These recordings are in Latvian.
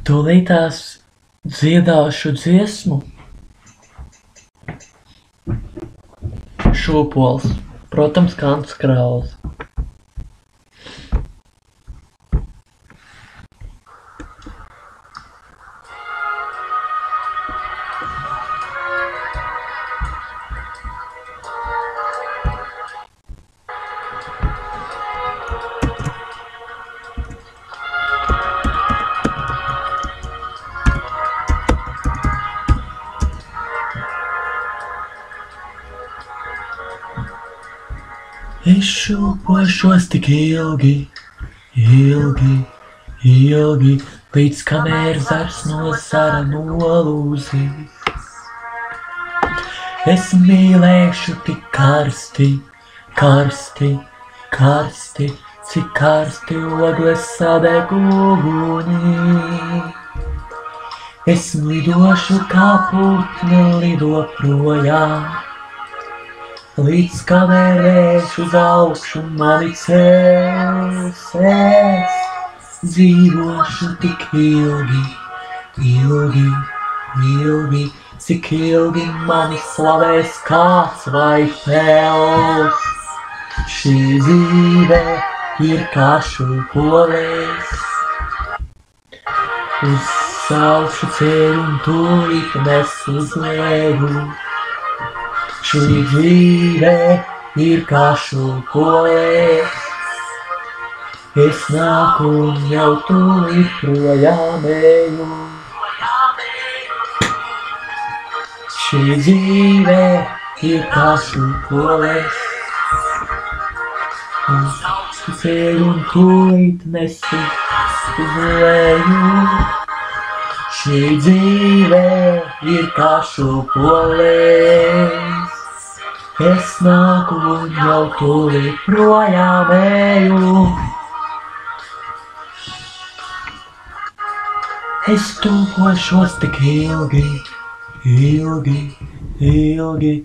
Tūlītās dziedāšu dziesmu. Šūpols, protams, Kants Krauls. Es šūpošos tik ilgi, ilgi, ilgi, līdz kamēr zars no zara nolūzīs. Es mīlēšu tik karsti, karsti, karsti, cik karsti ogles sadeg ugunī. Es lidošu kā putni lido projām, līdz kamēr vējš uz augšu mani cels. Es dzīvošu tik ilgi, ilgi, ilgi, cik ilgi mani slavēs kāds vai pels. Šī dzīve ir kā šūpoles, uz augšu ceļu un tūlīt nes uz leju. Šī dzīve ir kā šūpoles, es nāku un jau tūlīt projām eju. Šī dzīve ir kā šūpoles, uz augšu ceļu un tūlīt nesu uz leju. Šī dzīve ir kā šūpoles, es nāku un jau tūlīt projām eju. Es tūpošos tik ilgi, ilgi, ilgi,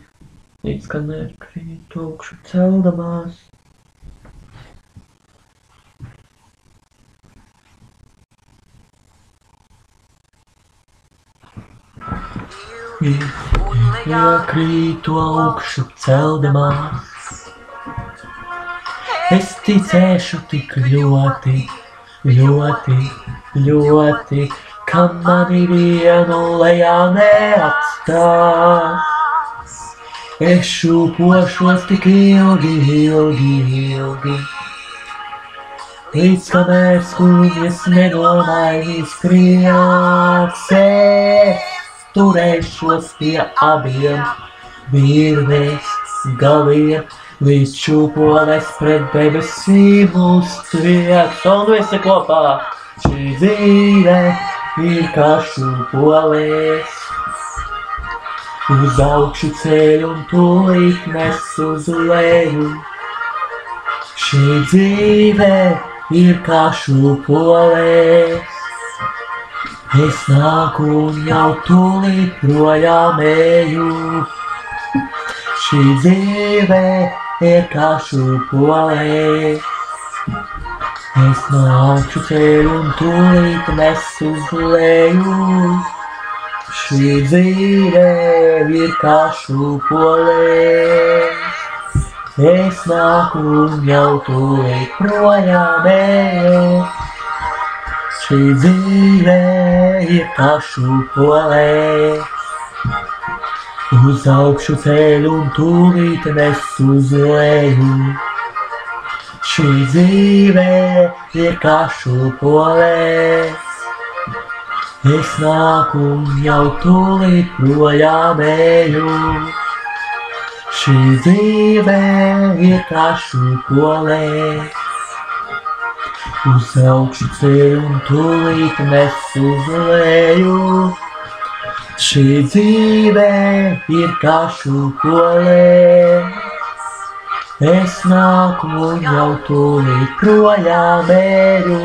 līdz kamēr krīt augšu celdamās. Ja krītu augšu celdamās, es ticēšu tik ļoti, ļoti, ļoti, ka mani vienu lejā neatstās. Es šūpošos tik ilgi, ilgi, ilgi, līdz kamēr skumjas nenomainīs prieks. Es turēšos pie abiem virves galiem, līdz šūpoles pret debesīm uztrieks. Un visi kopā! Šī dzīve ir kā šūpoles, uz augšu ceļu un tūlīt nes uz leju. Šī dzīve ir kā šūpoles, es nāku un jau tūlīt projām eju. Šī dzīve ir kā šūpoles, es nāku ceļu un tūlīt nesu uz leju. Šī dzīve ir kā šūpoles, es nāku un jau tūlīt projām eju. Šī dzīve ir kā šūpoles, uz augšu ceļu un tūlīt nes uz leju. Šī dzīve ir kā šūpoles, es nāku un jau tūlīt projām eju. Šī dzīve ir kā šūpoles, uz augšu ceļu un tūlīt nes uz leju. Šī dzīve ir kā šūpoles, es nāku un jau tūlīt projām eju.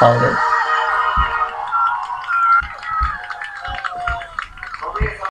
Paldies!